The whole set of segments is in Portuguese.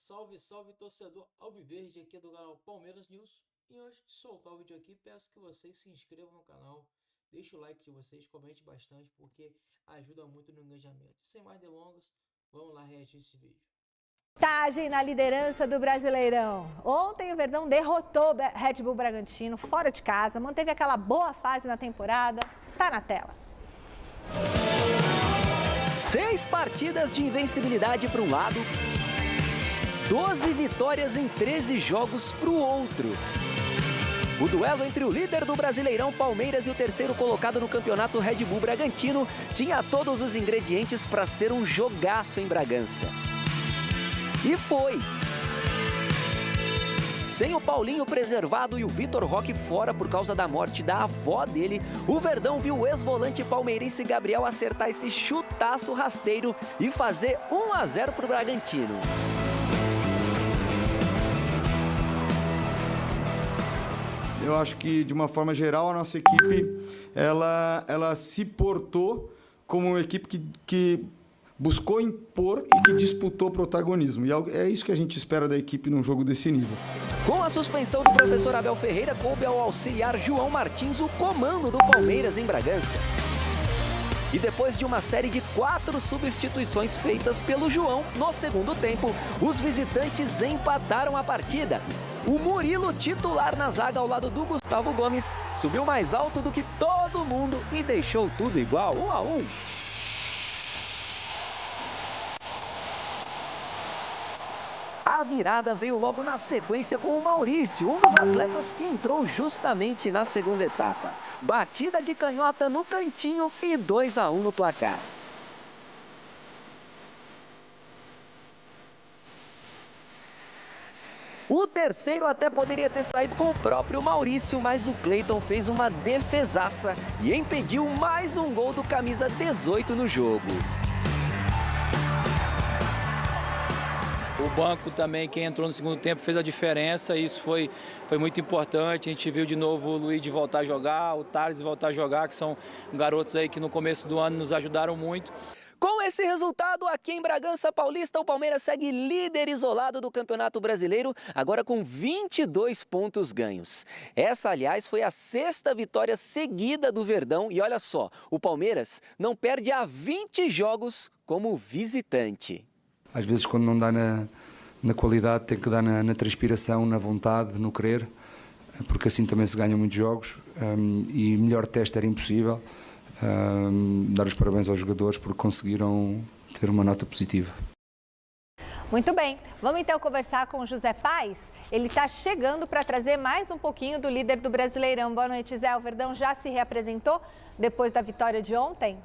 Salve, salve torcedor alviverde aqui do canal Palmeiras News. E antes de soltar o vídeo aqui, peço que vocês se inscrevam no canal, deixe o like de vocês, comente bastante porque ajuda muito no engajamento. Sem mais delongas, vamos lá reagir esse vídeo. Vantagem na liderança do Brasileirão. Ontem o Verdão derrotou o Red Bull Bragantino fora de casa, manteve aquela boa fase na temporada. Tá na tela. 6 partidas de invencibilidade para um lado, 12 vitórias em 13 jogos para o outro. O duelo entre o líder do Brasileirão, Palmeiras, e o terceiro colocado no campeonato, Red Bull Bragantino, tinha todos os ingredientes para ser um jogaço em Bragança. E foi! Sem o Paulinho preservado e o Vitor Roque fora por causa da morte da avó dele, o Verdão viu o ex-volante palmeirense Gabriel acertar esse chutaço rasteiro e fazer 1-0 para o Bragantino. Eu acho que, de uma forma geral, a nossa equipe ela se portou como uma equipe que buscou impor e que disputou protagonismo. E é isso que a gente espera da equipe num jogo desse nível. Com a suspensão do professor Abel Ferreira, coube ao auxiliar João Martins o comando do Palmeiras em Bragança. E depois de uma série de 4 substituições feitas pelo João, no segundo tempo, os visitantes empataram a partida. O Murilo, titular na zaga ao lado do Gustavo Gomes, subiu mais alto do que todo mundo e deixou tudo igual, 1-1. A virada veio logo na sequência com o Maurício, um dos atletas que entrou justamente na segunda etapa. Batida de canhota no cantinho e 2-1 no placar. O terceiro até poderia ter saído com o próprio Maurício, mas o Cleiton fez uma defesaça e impediu mais um gol do camisa 18 no jogo. O banco também, quem entrou no segundo tempo, fez a diferença, e isso foi muito importante. A gente viu de novo o Luiz voltar a jogar, o Thales voltar a jogar, que são garotos aí que no começo do ano nos ajudaram muito. Com esse resultado, aqui em Bragança Paulista, o Palmeiras segue líder isolado do Campeonato Brasileiro, agora com 22 pontos ganhos. Essa, aliás, foi a 6ª vitória seguida do Verdão, e olha só, o Palmeiras não perde há 20 jogos como visitante. Às vezes, quando não dá na qualidade, tem que dar na transpiração, na vontade, no querer, porque assim também se ganham muitos jogos, e melhor teste era impossível. Dar os parabéns aos jogadores porque conseguiram ter uma nota positiva. Muito bem, vamos então conversar com o José Paes. Ele está chegando para trazer mais um pouquinho do líder do Brasileirão. Boa noite, Zé. O Verdão já se reapresentou depois da vitória de ontem?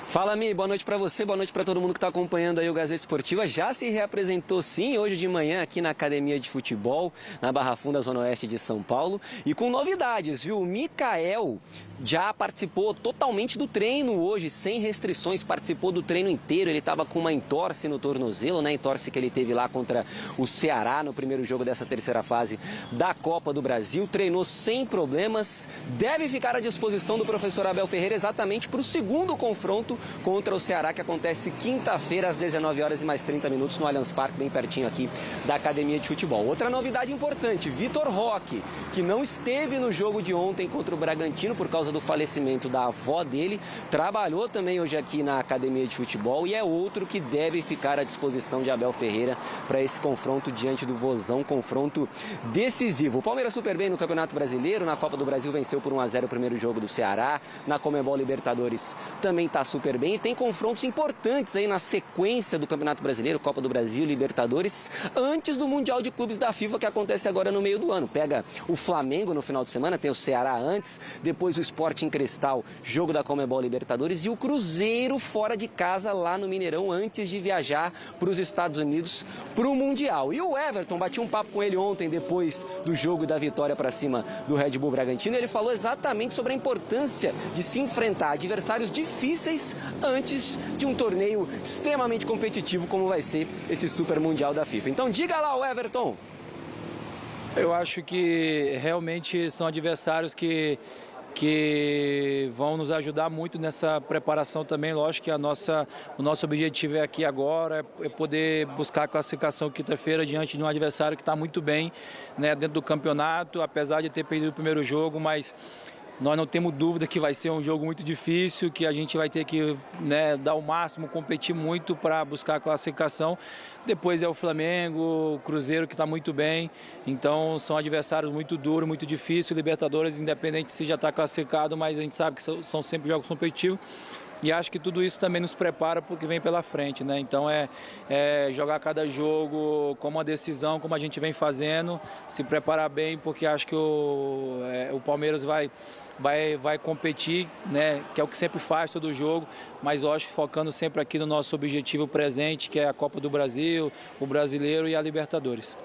Fala, Mi, boa noite para você, boa noite para todo mundo que está acompanhando aí o Gazeta Esportiva. Já se reapresentou sim, hoje de manhã aqui na Academia de Futebol, na Barra Funda, Zona Oeste de São Paulo. E com novidades, viu? O Mikael já participou totalmente do treino hoje, sem restrições, participou do treino inteiro. Ele estava com uma entorse no tornozelo, né? Entorse que ele teve lá contra o Ceará no primeiro jogo dessa terceira fase da Copa do Brasil. Treinou sem problemas, deve ficar à disposição do professor Abel Ferreira exatamente para o segundo confronto contra o Ceará, que acontece quinta-feira às 19h30 no Allianz Parque, bem pertinho aqui da Academia de Futebol. Outra novidade importante, Vitor Roque, que não esteve no jogo de ontem contra o Bragantino por causa do falecimento da avó dele, trabalhou também hoje aqui na Academia de Futebol e é outro que deve ficar à disposição de Abel Ferreira para esse confronto diante do Vozão, confronto decisivo. O Palmeiras super bem no Campeonato Brasileiro, na Copa do Brasil venceu por 1-0 o primeiro jogo do Ceará, na Conmebol Libertadores também está super bem e tem confrontos importantes aí na sequência do Campeonato Brasileiro, Copa do Brasil, Libertadores, antes do Mundial de Clubes da FIFA, que acontece agora no meio do ano. Pega o Flamengo no final de semana, tem o Ceará antes, depois o Sporting Cristal, jogo da Conmebol Libertadores, e o Cruzeiro fora de casa lá no Mineirão, antes de viajar para os Estados Unidos para o Mundial. E o Everton, bati um papo com ele ontem, depois do jogo da vitória para cima do Red Bull Bragantino, ele falou exatamente sobre a importância de se enfrentar adversários difíceis antes de um torneio extremamente competitivo como vai ser esse Super Mundial da FIFA. Então diga lá, o Everton. Eu acho que realmente são adversários que que vão nos ajudar muito nessa preparação também. Lógico que o nosso objetivo é aqui agora, é poder buscar a classificação quinta-feira diante de um adversário que está muito bem, né, dentro do campeonato, apesar de ter perdido o primeiro jogo, mas nós não temos dúvida que vai ser um jogo muito difícil, que a gente vai ter que, né, dar o máximo, competir muito para buscar a classificação. Depois é o Flamengo, o Cruzeiro, que está muito bem. Então são adversários muito duros, muito difíceis. Libertadores, independente se já está classificado, mas a gente sabe que são sempre jogos competitivos. E acho que tudo isso também nos prepara para o que vem pela frente, né? Então é jogar cada jogo como uma decisão, como a gente vem fazendo, se preparar bem, porque acho que o Palmeiras vai competir, né? Que é o que sempre faz todo jogo, mas hoje focando sempre aqui no nosso objetivo presente, que é a Copa do Brasil, o Brasileiro e a Libertadores.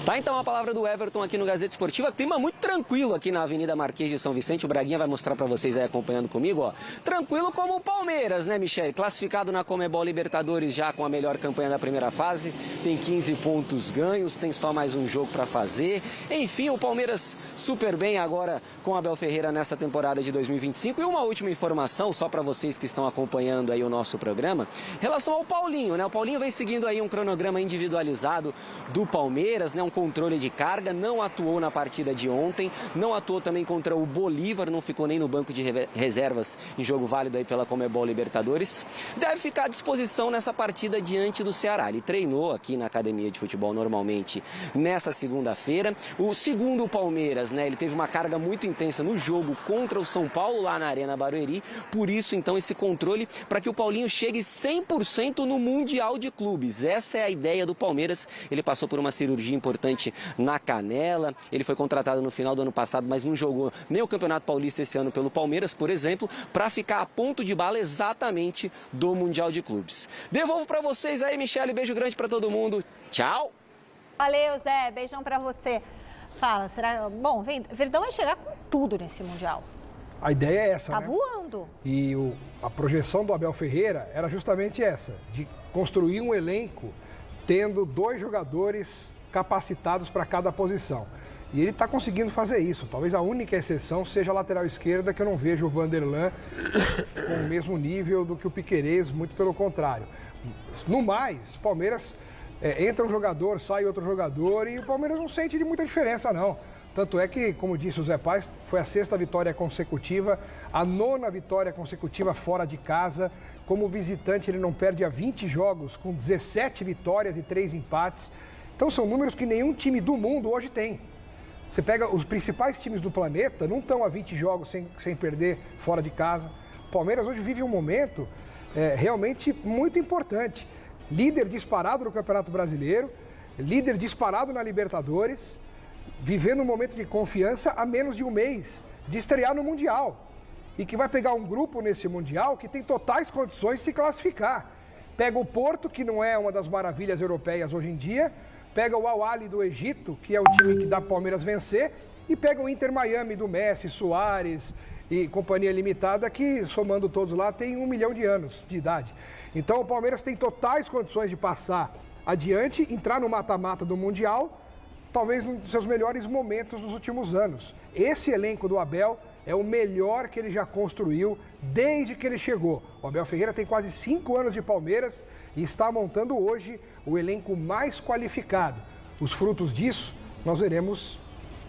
Tá, então a palavra do Everton aqui no Gazeta Esportiva. Clima muito tranquilo aqui na Avenida Marquês de São Vicente. O Braguinha vai mostrar para vocês aí acompanhando comigo, ó. Tranquilo como o Palmeiras, né, Michele? Classificado na Conmebol Libertadores já com a melhor campanha da primeira fase. Tem 15 pontos ganhos, tem só mais um jogo para fazer. Enfim, o Palmeiras super bem agora com Abel Ferreira nessa temporada de 2025. E uma última informação, só para vocês que estão acompanhando aí o nosso programa. Em relação ao Paulinho, né? O Paulinho vem seguindo aí um cronograma individualizado do Palmeiras, né? Um controle de carga, não atuou na partida de ontem, não atuou também contra o Bolívar, não ficou nem no banco de reservas em jogo válido aí pela Conmebol Libertadores. Deve ficar à disposição nessa partida diante do Ceará. Ele treinou aqui na academia de futebol normalmente nessa segunda-feira. O segundo Palmeiras, né, ele teve uma carga muito intensa no jogo contra o São Paulo lá na Arena Barueri, por isso então esse controle para que o Paulinho chegue 100% no Mundial de Clubes. Essa é a ideia do Palmeiras. Ele passou por uma cirurgia importante na canela, ele foi contratado no final do ano passado, mas não jogou nem o Campeonato Paulista esse ano pelo Palmeiras, por exemplo, para ficar a ponto de bala exatamente do Mundial de Clubes. Devolvo para vocês aí, Michele, beijo grande para todo mundo, tchau! Valeu, Zé, beijão para você. Fala, será... Bom, Verdão vai chegar com tudo nesse Mundial. A ideia é essa, né? Tá voando. E a projeção do Abel Ferreira era justamente essa, de construir um elenco tendo 2 jogadores capacitados para cada posição. E ele está conseguindo fazer isso. Talvez a única exceção seja a lateral esquerda, que eu não vejo o Vanderlan com o mesmo nível do que o Piquerez, muito pelo contrário. No mais, o Palmeiras entra um jogador, sai outro jogador e o Palmeiras não sente de muita diferença, não. Tanto é que, como disse o Zé Paz, foi a 6ª vitória consecutiva, a 9ª vitória consecutiva fora de casa. Como visitante, ele não perde há 20 jogos, com 17 vitórias e 3 empates. Então são números que nenhum time do mundo hoje tem. Você pega os principais times do planeta, não estão há 20 jogos sem perder fora de casa. O Palmeiras hoje vive um momento realmente muito importante. Líder disparado no Campeonato Brasileiro, líder disparado na Libertadores, vivendo um momento de confiança a menos de um mês de estrear no Mundial. E que vai pegar um grupo nesse Mundial que tem totais condições de se classificar. Pega o Porto, que não é uma das maravilhas europeias hoje em dia, pega o Al-Ahly do Egito, que é o time que dá para o Palmeiras vencer, e pega o Inter Miami do Messi, Suárez e companhia limitada, que, somando todos lá, tem 1 milhão de anos de idade. Então o Palmeiras tem totais condições de passar adiante, entrar no mata-mata do Mundial, talvez um dos seus melhores momentos nos últimos anos. Esse elenco do Abel é o melhor que ele já construiu desde que ele chegou. O Abel Ferreira tem quase 5 anos de Palmeiras e está montando hoje o elenco mais qualificado. Os frutos disso nós veremos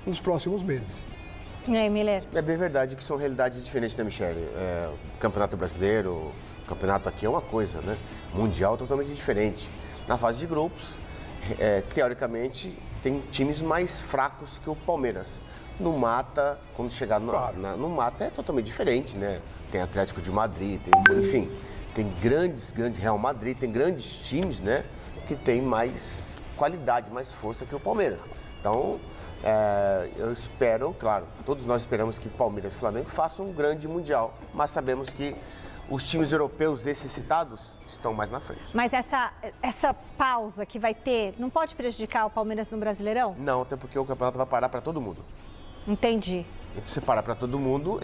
nos próximos meses. E aí, Miller? É bem verdade que são realidades diferentes, né, Michele? O Campeonato Brasileiro, o campeonato aqui é uma coisa, né? Mundial é totalmente diferente. Na fase de grupos, teoricamente, tem times mais fracos que o Palmeiras. No mata, quando chegar no mata é totalmente diferente, né? Tem Atlético de Madrid, enfim, tem grandes Real Madrid, tem grandes times, né? Que tem mais qualidade, mais força que o Palmeiras. Então, eu espero, claro, todos nós esperamos que Palmeiras e Flamengo façam um grande Mundial, mas sabemos que os times europeus, esses citados, estão mais na frente. Mas essa pausa que vai ter, não pode prejudicar o Palmeiras no Brasileirão? Não, até porque o campeonato vai parar para todo mundo. Entendi. Então, se parar para todo mundo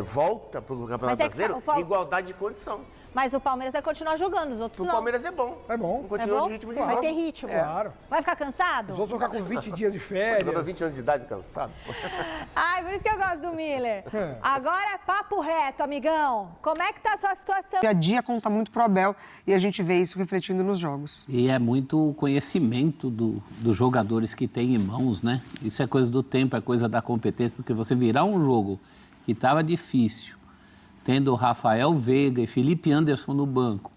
volta para o Campeonato Brasileiro em igualdade de condição. Mas o Palmeiras vai continuar jogando, os outros não. O Palmeiras é bom. É bom. Continua de ritmo de jogo. Vai ter ritmo. Claro. Vai ficar cansado? Os outros vão ficar com 20 dias de férias. Jogando 20 anos de idade, cansado. Ai, por isso que eu gosto do Miller. Agora é papo reto, amigão. Como é que tá a sua situação? Dia a dia conta muito pro Abel e a gente vê isso refletindo nos jogos. E é muito conhecimento dos jogadores que tem em mãos, né? Isso é coisa do tempo, é coisa da competência, porque você virar um jogo que estava difícil, tendo Rafael Veiga e Felipe Anderson no banco,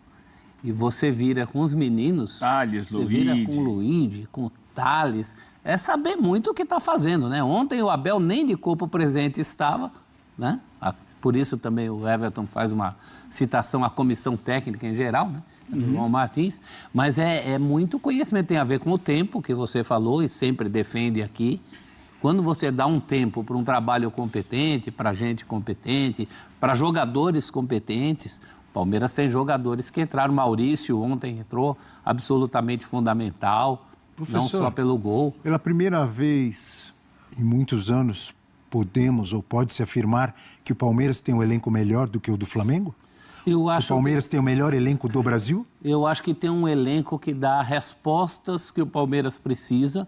e você vira com os meninos, você vira com o Luigi, com o Thales, é saber muito o que está fazendo, né? Ontem o Abel nem de corpo presente estava, né? Por isso também o Everton faz uma citação à comissão técnica em geral, né? João Martins, mas é muito conhecimento, tem a ver com o tempo que você falou e sempre defende aqui. Quando você dá um tempo para um trabalho competente, para gente competente, para jogadores competentes, o Palmeiras tem jogadores que entraram. Maurício ontem entrou, absolutamente fundamental, Professor, não só pelo gol. Pela primeira vez em muitos anos, podemos ou pode-se afirmar que o Palmeiras tem um elenco melhor do que o do Flamengo? Eu acho o Palmeiras tem o melhor elenco do Brasil? Eu acho que tem um elenco que dá respostas que o Palmeiras precisa,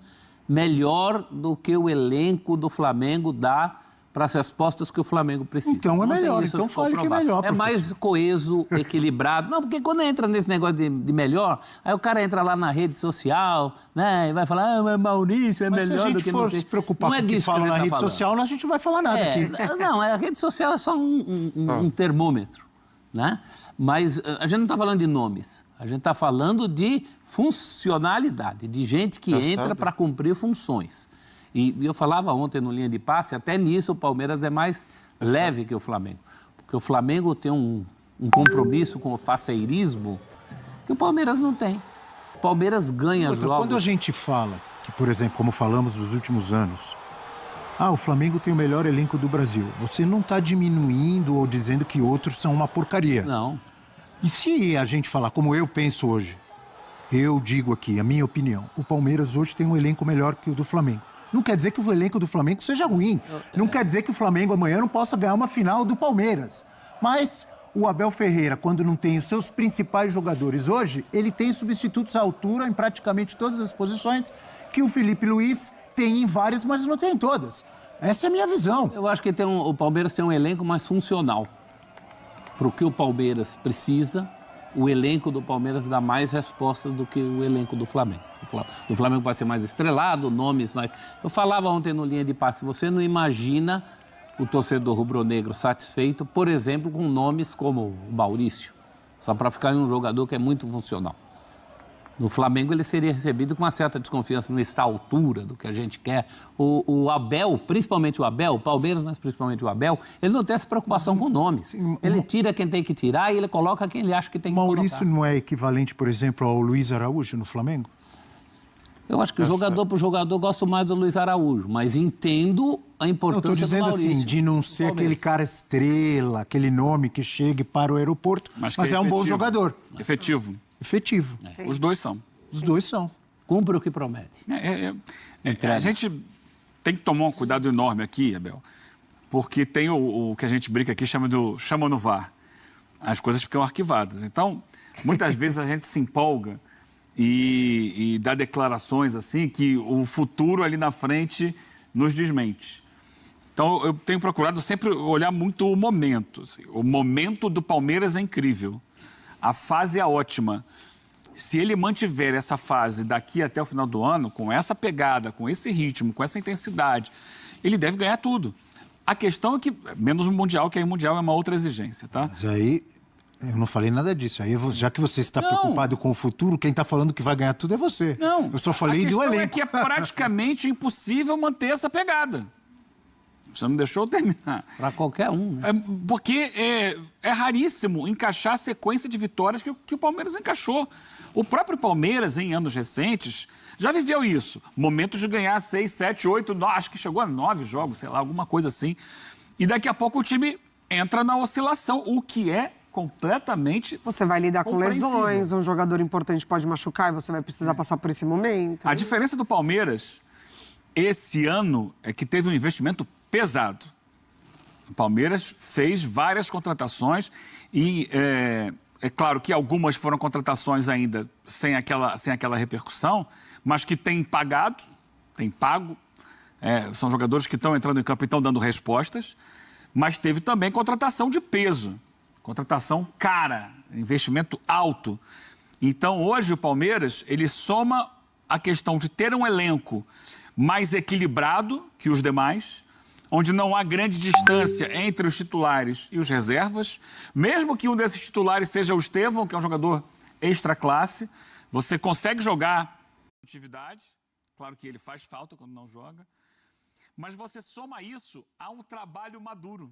melhor do que o elenco do Flamengo dá para as respostas que o Flamengo precisa. Então é melhor, então fale que é melhor, professor. É mais coeso, equilibrado. Não, porque quando entra nesse negócio de melhor, aí o cara entra lá na rede social, né, e vai falar, mas Maurício é melhor do que... Se a gente for se preocupar com o que fala na rede social, a gente não vai falar nada aqui. Não, a rede social é só um termômetro, né? Mas a gente não está falando de nomes, a gente está falando de funcionalidade, de gente que entra para cumprir funções. E eu falava ontem no Linha de Passe, até nisso o Palmeiras é mais leve que o Flamengo. Porque o Flamengo tem um compromisso com o faceirismo que o Palmeiras não tem. O Palmeiras ganha jogos... Quando a gente fala, que, por exemplo, como falamos nos últimos anos, o Flamengo tem o melhor elenco do Brasil. Você não está diminuindo ou dizendo que outros são uma porcaria. Não. E se a gente falar como eu penso hoje, eu digo aqui, a minha opinião, o Palmeiras hoje tem um elenco melhor que o do Flamengo. Não quer dizer que o elenco do Flamengo seja ruim. Não quer dizer que o Flamengo amanhã não possa ganhar uma final do Palmeiras. Mas o Abel Ferreira, quando não tem os seus principais jogadores hoje, ele tem substitutos à altura em praticamente todas as posições, que o Felipe Luiz tem em várias, mas não tem em todas. Essa é a minha visão. Eu acho que o Palmeiras tem um elenco mais funcional. Para o que o Palmeiras precisa, o elenco do Palmeiras dá mais respostas do que o elenco do Flamengo. O Flamengo pode ser mais estrelado, nomes mais... Eu falava ontem no Linha de Passe, você não imagina o torcedor rubro-negro satisfeito, por exemplo, com nomes como o Maurício, só para ficar em um jogador que é muito funcional. No Flamengo ele seria recebido com uma certa desconfiança, não está à altura do que a gente quer. O Abel, principalmente o Abel, o Palmeiras, mas principalmente o Abel, ele não tem essa preocupação com nomes. Ele tira quem tem que tirar e ele coloca quem ele acha que tem que colocar. Maurício não é equivalente, por exemplo, ao Luiz Araújo no Flamengo? Eu acho que jogador por jogador gosto mais do Luiz Araújo, mas entendo a importância do Maurício. Eu estou dizendo assim, de não ser aquele cara estrela, aquele nome que chegue para o aeroporto, mas é um bom jogador. Efetivo. Efetivo. Os dois são. Os dois são. Cumpre o que promete. A gente tem que tomar um cuidado enorme aqui, Abel, porque tem o que a gente brinca aqui, chama no VAR. As coisas ficam arquivadas. Então, muitas vezes a gente se empolga e dá declarações assim que o futuro ali na frente nos desmente. Então, eu tenho procurado sempre olhar muito o momento. Assim. O momento do Palmeiras é incrível. A fase é ótima. Se ele mantiver essa fase daqui até o final do ano, com essa pegada, com esse ritmo, com essa intensidade, ele deve ganhar tudo. A questão é que, menos o Mundial, que aí o Mundial é uma outra exigência, tá? Mas aí, eu não falei nada disso. Aí, já que você está preocupado com o futuro, quem está falando que vai ganhar tudo é você. Não. Eu só falei do elenco. A questão é que é praticamente impossível manter essa pegada. Você não deixou eu terminar. Para qualquer um, né? Porque é raríssimo encaixar a sequência de vitórias que o Palmeiras encaixou. O próprio Palmeiras, em anos recentes, já viveu isso. Momentos de ganhar 6, 7, 8, acho que chegou a 9 jogos, sei lá, alguma coisa assim. E daqui a pouco o time entra na oscilação, o que é completamente... Você vai lidar com lesões, um jogador importante pode machucar e você vai precisar passar por esse momento. A diferença do Palmeiras esse ano é que teve um investimento pesado. O Palmeiras fez várias contratações e É claro que algumas foram contratações ainda sem aquela repercussão, mas que têm pagado, têm pago. São jogadores que estão entrando em campo e estão dando respostas. Mas teve também contratação de peso, contratação cara, investimento alto. Então, hoje, o Palmeiras, ele soma a questão de ter um elenco mais equilibrado que os demais, onde não há grande distância entre os titulares e os reservas. Mesmo que um desses titulares seja o Estevão, que é um jogador extra classe, você consegue jogar atividade. Claro que ele faz falta quando não joga. Mas você soma isso a um trabalho maduro.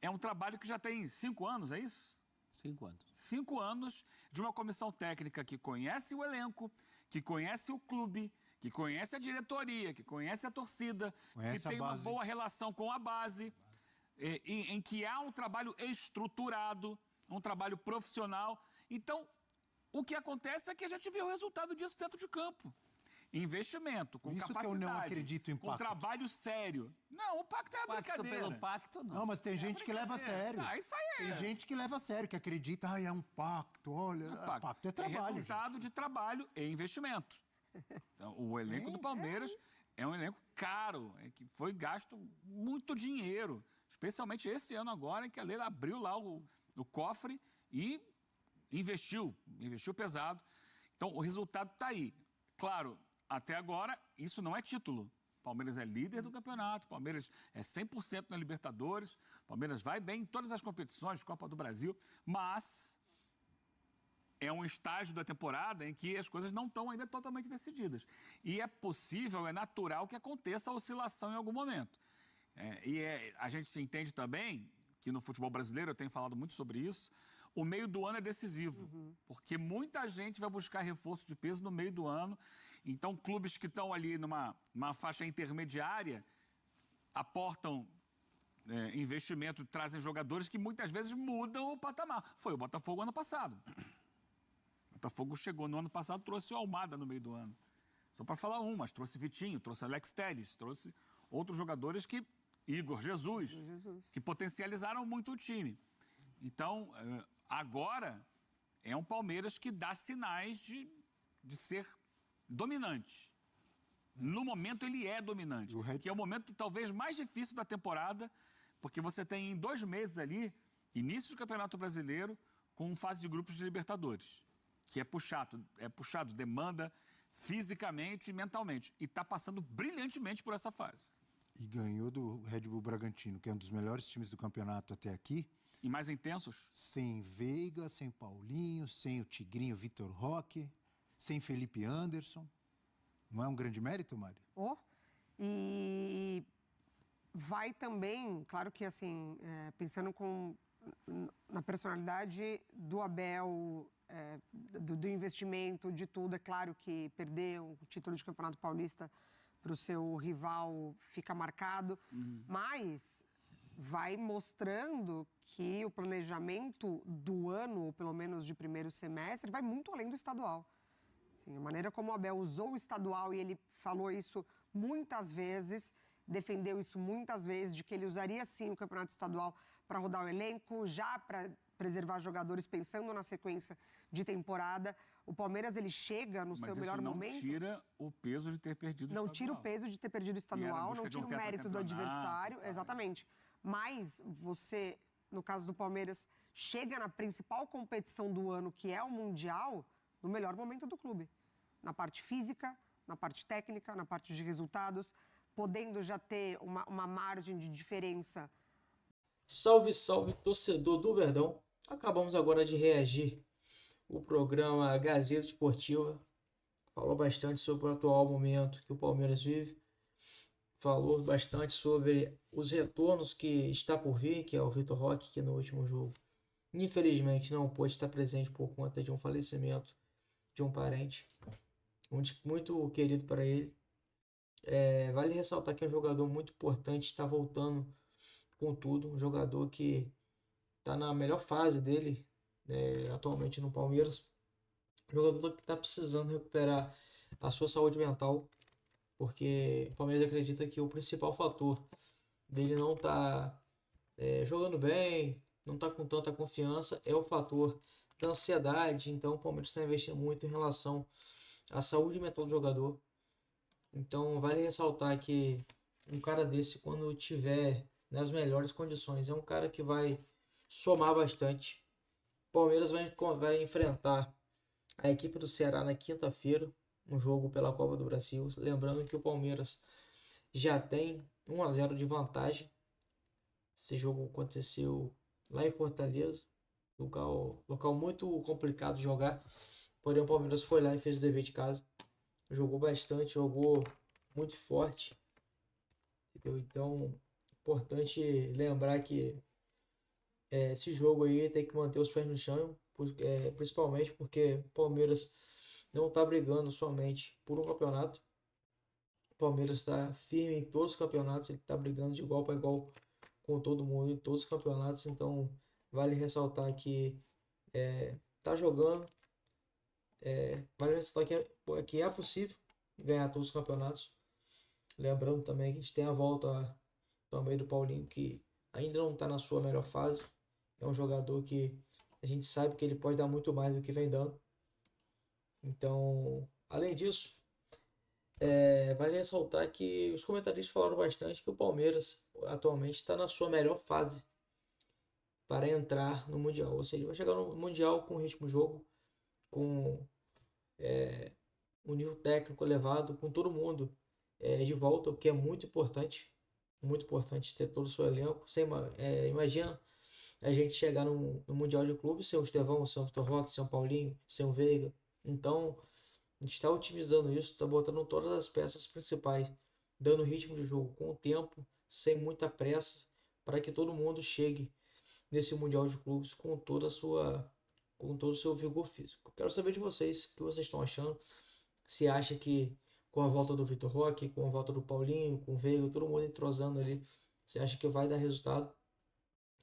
É um trabalho que já tem 5 anos, é isso? 5 anos. 5 anos de uma comissão técnica que conhece o elenco, que conhece o clube, que conhece a diretoria, que conhece a torcida, que tem uma boa relação com a base, em que há um trabalho estruturado, um trabalho profissional. Então, o que acontece é que a gente vê o resultado disso dentro de campo. Investimento, com isso capacidade, que eu não acredito em com pacto. Trabalho sério. Não, o pacto é a brincadeira. Pelo pacto, não. Não, mas tem gente que leva a sério. Isso aí Tem gente que leva a sério, que acredita, é um pacto, olha, pacto é trabalho. É resultado de trabalho e investimento. Então, o elenco do Palmeiras é um elenco caro, que foi gasto muito dinheiro, especialmente esse ano agora, em que a Leila abriu lá o cofre e investiu pesado. Então, o resultado está aí. Claro, até agora, isso não é título. O Palmeiras é líder do campeonato, o Palmeiras é 100% na Libertadores, o Palmeiras vai bem em todas as competições, Copa do Brasil, mas é um estágio da temporada em que as coisas não estão ainda totalmente decididas. E é possível, é natural que aconteça a oscilação em algum momento. A gente se entende também que no futebol brasileiro, eu tenho falado muito sobre isso, o meio do ano é decisivo, porque muita gente vai buscar reforço de peso no meio do ano. Então, clubes que estão ali numa faixa intermediária aportam investimento, trazem jogadores que muitas vezes mudam o patamar. Foi o Botafogo ano passado. O Botafogo chegou no ano passado, trouxe o Almada no meio do ano. Só para falar mas trouxe Vitinho, trouxe Alex Telles, trouxe outros jogadores que... Igor Jesus, que potencializaram muito o time. Então, agora é um Palmeiras que dá sinais de ser dominante. No momento ele é dominante, que é o momento talvez mais difícil da temporada, porque você tem em 2 meses ali, início do Campeonato Brasileiro, com fase de grupos de Libertadores, que é puxado, demanda fisicamente e mentalmente, e está passando brilhantemente por essa fase. E ganhou do Red Bull Bragantino, que é um dos melhores times do campeonato até aqui. E mais intensos? Sem Veiga, sem Paulinho, sem o Tigrinho Vitor Roque, sem Felipe Anderson. Não é um grande mérito, Mari? E vai também, claro que assim, pensando na personalidade do Abel, do investimento, de tudo, é claro que perder o título de Campeonato Paulista para o seu rival fica marcado, mas vai mostrando que o planejamento do ano, ou pelo menos de primeiro semestre, vai muito além do estadual. Assim, a maneira como o Abel usou o estadual, e ele falou isso muitas vezes, defendeu isso muitas vezes, de que ele usaria sim o campeonato estadual para rodar o elenco, já para preservar jogadores pensando na sequência de temporada. O Palmeiras, ele chega no seu melhor momento. Mas isso não tira o peso de ter perdido o estadual. Não tira o peso de ter perdido o estadual, não tira o mérito do adversário, exatamente. Mas você, no caso do Palmeiras, chega na principal competição do ano, que é o Mundial, no melhor momento do clube. Na parte física, na parte técnica, na parte de resultados, podendo já ter uma margem de diferença. Salve, salve, torcedor do Verdão. Acabamos agora de reagir. O programa Gazeta Esportiva falou bastante sobre o atual momento que o Palmeiras vive. Falou bastante sobre os retornos que está por vir, que é o Vitor Roque, que no último jogo, infelizmente, não pôde estar presente por conta de um falecimento de um parente, muito querido para ele. Vale ressaltar que é um jogador muito importante, está voltando com tudo, um jogador que está na melhor fase dele, atualmente no Palmeiras, um jogador que está precisando recuperar a sua saúde mental, porque o Palmeiras acredita que o principal fator dele não tá jogando bem, não está com tanta confiança, é o fator da ansiedade. Então o Palmeiras está investindo muito em relação à saúde mental do jogador. Então vale ressaltar que um cara desse, quando tiver nas melhores condições, é um cara que vai somar bastante. O Palmeiras vai enfrentar a equipe do Ceará na quinta-feira, um jogo pela Copa do Brasil. Lembrando que o Palmeiras já tem 1-0 de vantagem. Esse jogo aconteceu lá em Fortaleza, local muito complicado de jogar. Porém, o Palmeiras foi lá e fez o dever de casa. Jogou bastante, jogou muito forte. Entendeu? Então, importante lembrar que esse jogo aí tem que manter os pés no chão, principalmente porque o Palmeiras não está brigando somente por um campeonato. O Palmeiras está firme em todos os campeonatos, ele está brigando de igual para igual com todo mundo em todos os campeonatos. Então vale ressaltar que está jogando, vale ressaltar que é possível ganhar todos os campeonatos. Lembrando também que a gente tem a volta também do Paulinho, que ainda não está na sua melhor fase. É um jogador que a gente sabe que ele pode dar muito mais do que vem dando. Então, além disso, vale ressaltar que os comentaristas falaram bastante que o Palmeiras atualmente está na sua melhor fase para entrar no Mundial. Ou seja, vai chegar no Mundial com ritmo de jogo, com um nível técnico elevado, com todo mundo de volta, o que é muito importante. Muito importante ter todo o seu elenco. Imagina a gente chegar no Mundial de Clubes sem o Estevão, sem o Vitor Roque, sem o Paulinho, sem o Veiga. Então, a gente está otimizando isso, está botando todas as peças principais, dando ritmo de jogo com o tempo, sem muita pressa, para que todo mundo chegue nesse Mundial de Clubes com todo o seu vigor físico. Quero saber de vocês o que vocês estão achando. Se acha que com a volta do Vitor Roque, com a volta do Paulinho, com o Veiga, todo mundo entrosando ali, você acha que vai dar resultado?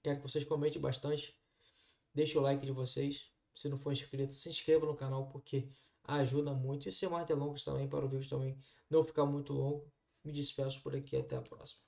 Quero que vocês comentem bastante. Deixe o like de vocês. Se não for inscrito, se inscreva no canal, porque ajuda muito. E sem mais delongas também, para o vídeo também não ficar muito longo. Me despeço por aqui, até a próxima.